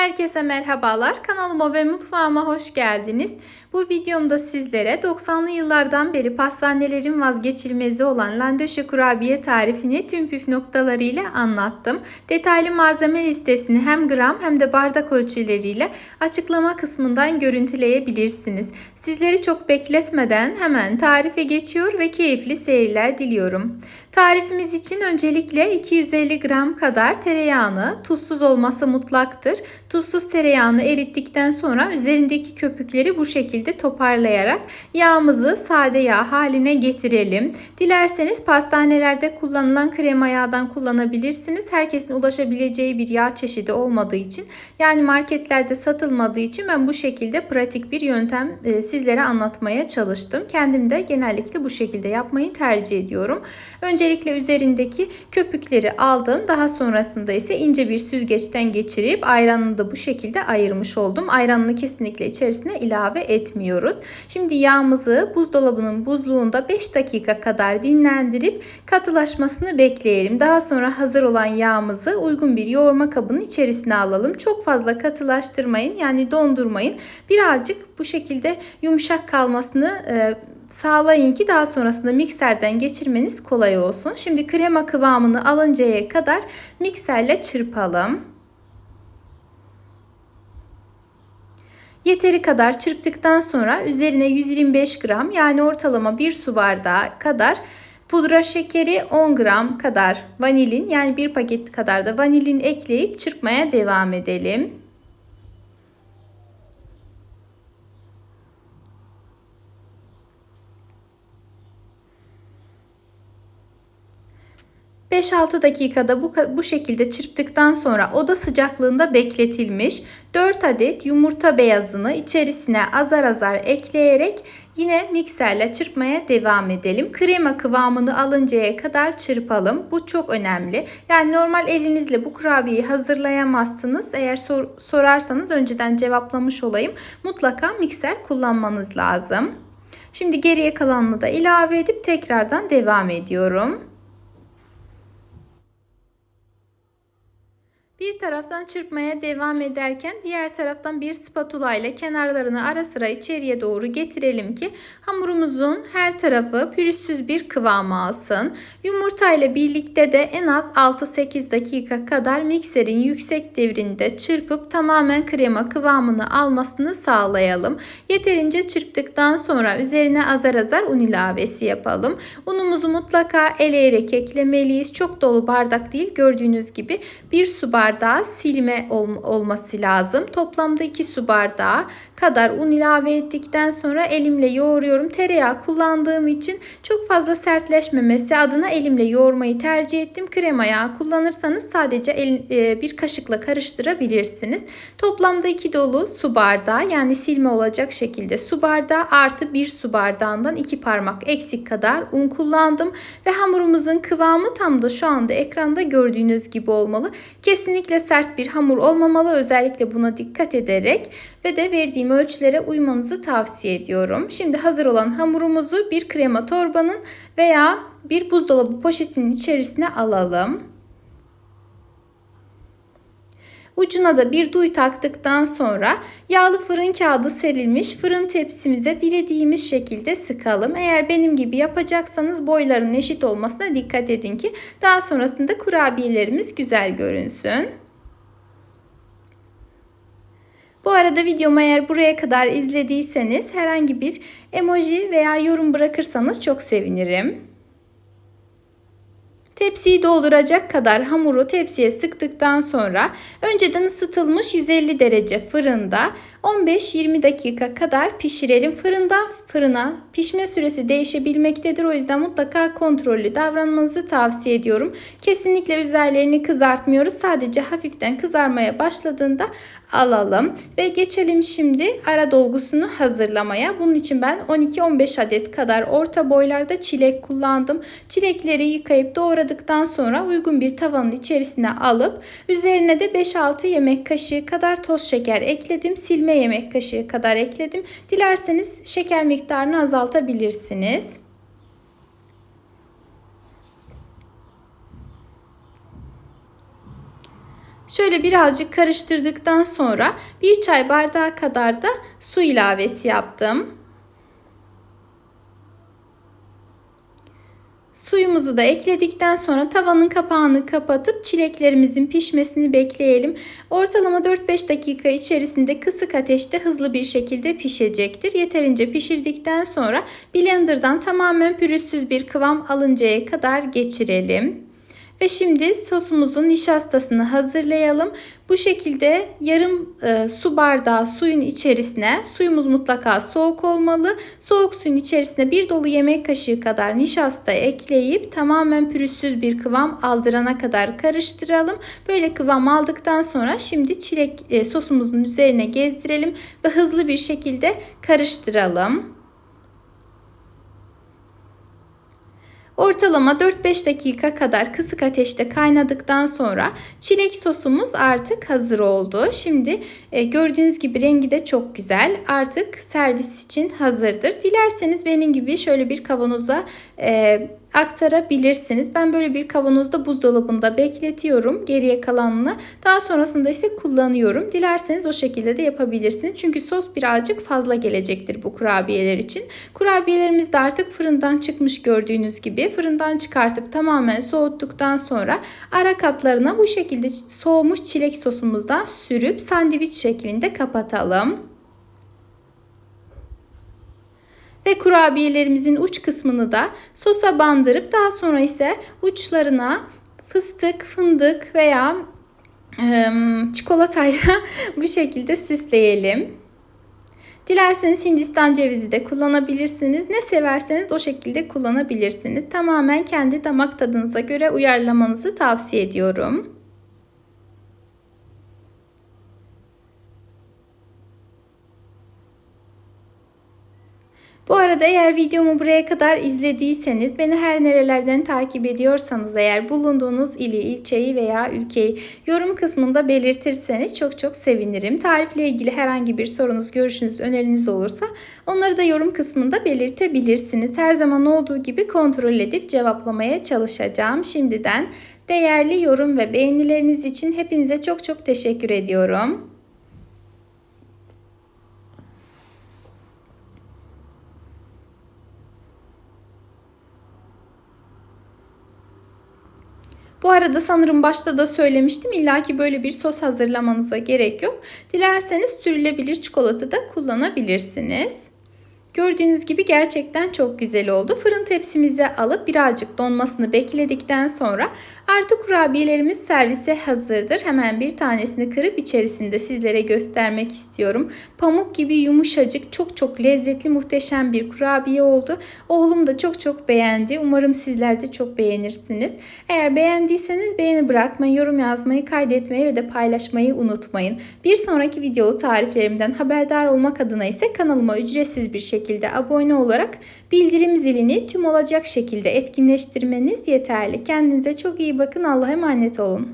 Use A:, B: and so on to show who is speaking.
A: Herkese merhabalar. Kanalıma ve mutfağıma hoş geldiniz. Bu videomda sizlere 90'lı yıllardan beri pastanelerin vazgeçilmezi olan landoşe kurabiye tarifini tüm püf noktalarıyla anlattım. Detaylı malzeme listesini hem gram hem de bardak ölçüleriyle açıklama kısmından görüntüleyebilirsiniz. Sizleri çok bekletmeden hemen tarife geçiyor ve keyifli seyirler diliyorum. Tarifimiz için öncelikle 250 gram kadar tereyağını, tuzsuz olması mutlaktır. Tuzsuz tereyağını erittikten sonra üzerindeki köpükleri bu şekilde toparlayarak yağımızı sade yağ haline getirelim. Dilerseniz pastanelerde kullanılan krema yağdan kullanabilirsiniz. Herkesin ulaşabileceği bir yağ çeşidi olmadığı için, yani marketlerde satılmadığı için ben bu şekilde pratik bir yöntem sizlere anlatmaya çalıştım. Kendim de genellikle bu şekilde yapmayı tercih ediyorum. Öncelikle üzerindeki köpükleri aldım. Daha sonrasında ise ince bir süzgeçten geçirip ayranını da bu şekilde ayırmış oldum. Ayranını kesinlikle içerisine ilave etmiyoruz. Şimdi yağımızı buzdolabının buzluğunda 5 dakika kadar dinlendirip katılaşmasını bekleyelim. Daha sonra hazır olan yağımızı uygun bir yoğurma kabının içerisine alalım. Çok fazla katılaştırmayın, yani dondurmayın. Birazcık bu şekilde yumuşak kalmasını sağlayın ki daha sonrasında mikserden geçirmeniz kolay olsun. Şimdi krema kıvamını alıncaya kadar mikserle çırpalım. Yeteri kadar çırptıktan sonra üzerine 125 gram, yani ortalama 1 su bardağı kadar pudra şekeri, 10 gram kadar vanilin, yani 1 paket kadar da vanilin ekleyip çırpmaya devam edelim. 5-6 dakikada bu şekilde çırptıktan sonra oda sıcaklığında bekletilmiş 4 adet yumurta beyazını içerisine azar azar ekleyerek yine mikserle çırpmaya devam edelim. Krema kıvamını alıncaya kadar çırpalım. Bu çok önemli. Yani normal elinizle bu kurabiyeyi hazırlayamazsınız. Eğer sorarsanız önceden cevaplamış olayım. Mutlaka mikser kullanmanız lazım. Şimdi geriye kalanını da ilave edip tekrardan devam ediyorum. Bir taraftan çırpmaya devam ederken diğer taraftan bir spatula ile kenarlarını ara sıra içeriye doğru getirelim ki hamurumuzun her tarafı pürüzsüz bir kıvam alsın. Yumurta ile birlikte de en az 6-8 dakika kadar mikserin yüksek devrinde çırpıp tamamen krema kıvamını almasını sağlayalım. Yeterince çırptıktan sonra üzerine azar azar un ilavesi yapalım. Unumuzu mutlaka eleyerek eklemeliyiz. Çok dolu bardak değil, gördüğünüz gibi 1 su bardağı silme olması lazım. Toplamda 2 su bardağı kadar un ilave ettikten sonra elimle yoğuruyorum. Tereyağı kullandığım için çok fazla sertleşmemesi adına elimle yoğurmayı tercih ettim. Krema yağı kullanırsanız sadece bir kaşıkla karıştırabilirsiniz. Toplamda 2 dolu su bardağı, yani silme olacak şekilde su bardağı artı 1 su bardağından 2 parmak eksik kadar un kullandım ve hamurumuzun kıvamı tam da şu anda ekranda gördüğünüz gibi olmalı. Kesinlikle sert bir hamur olmamalı. Özellikle buna dikkat ederek ve de verdiğim ölçülere uymanızı tavsiye ediyorum. Şimdi hazır olan hamurumuzu bir krema torbanın veya bir buzdolabı poşetinin içerisine alalım. Ucuna da bir duy taktıktan sonra yağlı fırın kağıdı serilmiş fırın tepsimize dilediğimiz şekilde sıkalım. Eğer benim gibi yapacaksanız boyların eşit olmasına dikkat edin ki daha sonrasında kurabiyelerimiz güzel görünsün. Bu arada videomu eğer buraya kadar izlediyseniz herhangi bir emoji veya yorum bırakırsanız çok sevinirim. Tepsiyi dolduracak kadar hamuru tepsiye sıktıktan sonra önceden ısıtılmış 150 derece fırında 15-20 dakika kadar pişirelim. Fırından fırına pişme süresi değişebilmektedir. O yüzden mutlaka kontrollü davranmanızı tavsiye ediyorum. Kesinlikle üzerlerini kızartmıyoruz. Sadece hafiften kızarmaya başladığında alalım ve geçelim şimdi ara dolgusunu hazırlamaya. Bunun için ben 12-15 adet kadar orta boylarda çilek kullandım. Çilekleri yıkayıp doğradıktan sonra uygun bir tavanın içerisine alıp üzerine de 5-6 yemek kaşığı kadar toz şeker ekledim. Silme yemek kaşığı kadar ekledim. Dilerseniz şeker miktarını azaltabilirsiniz. Şöyle birazcık karıştırdıktan sonra 1 çay bardağı kadar da su ilavesi yaptım. Suyumuzu da ekledikten sonra tavanın kapağını kapatıp çileklerimizin pişmesini bekleyelim. Ortalama 4-5 dakika içerisinde kısık ateşte hızlı bir şekilde pişecektir. Yeterince pişirdikten sonra blenderdan tamamen pürüzsüz bir kıvam alıncaya kadar geçirelim. Ve şimdi sosumuzun nişastasını hazırlayalım. Bu şekilde yarım su bardağı suyun içerisine, suyumuz mutlaka soğuk olmalı. Soğuk suyun içerisine 1 dolu yemek kaşığı kadar nişasta ekleyip tamamen pürüzsüz bir kıvam aldırana kadar karıştıralım. Böyle kıvam aldıktan sonra şimdi çilek sosumuzun üzerine gezdirelim ve hızlı bir şekilde karıştıralım. Ortalama 4-5 dakika kadar kısık ateşte kaynadıktan sonra çilek sosumuz artık hazır oldu. Şimdi gördüğünüz gibi rengi de çok güzel. Artık servis için hazırdır. Dilerseniz benim gibi şöyle bir kavanoza aktarabilirsiniz. Ben böyle bir kavanozda buzdolabında bekletiyorum geriye kalanını. Daha sonrasında ise kullanıyorum. Dilerseniz o şekilde de yapabilirsiniz. Çünkü sos birazcık fazla gelecektir bu kurabiyeler için. Kurabiyelerimiz de artık fırından çıkmış gördüğünüz gibi. Fırından çıkartıp tamamen soğuttuktan sonra ara katlarına bu şekilde soğumuş çilek sosumuzdan sürüp sandviç şeklinde kapatalım. Ve kurabiyelerimizin uç kısmını da sosa bandırıp daha sonra ise uçlarına fıstık, fındık veya çikolatayla bu şekilde süsleyelim. Dilerseniz Hindistan cevizi de kullanabilirsiniz. Ne severseniz o şekilde kullanabilirsiniz. Tamamen kendi damak tadınıza göre uyarlamanızı tavsiye ediyorum. Bu arada eğer videomu buraya kadar izlediyseniz, beni her nerelerden takip ediyorsanız eğer bulunduğunuz ili, ilçeyi veya ülkeyi yorum kısmında belirtirseniz çok çok sevinirim. Tarifle ilgili herhangi bir sorunuz, görüşünüz, öneriniz olursa onları da yorum kısmında belirtebilirsiniz. Her zaman olduğu gibi kontrol edip cevaplamaya çalışacağım. Şimdiden değerli yorum ve beğenileriniz için hepinize çok çok teşekkür ediyorum. Bu arada sanırım başta da söylemiştim. İlla ki böyle bir sos hazırlamanıza gerek yok. Dilerseniz sürülebilir çikolata da kullanabilirsiniz. Gördüğünüz gibi gerçekten çok güzel oldu. Fırın tepsimize alıp birazcık donmasını bekledikten sonra artık kurabiyelerimiz servise hazırdır. Hemen bir tanesini kırıp içerisinde sizlere göstermek istiyorum. Pamuk gibi yumuşacık, çok çok lezzetli, muhteşem bir kurabiye oldu. Oğlum da çok çok beğendi. Umarım sizler de çok beğenirsiniz. Eğer beğendiyseniz beğeni bırakmayı, yorum yazmayı, kaydetmeyi ve de paylaşmayı unutmayın. Bir sonraki videolu tariflerimden haberdar olmak adına ise kanalıma ücretsiz bir şekilde abone olarak bildirim zilini tüm olacak şekilde etkinleştirmeniz yeterli. Kendinize çok iyi bakın. Allah'a emanet olun.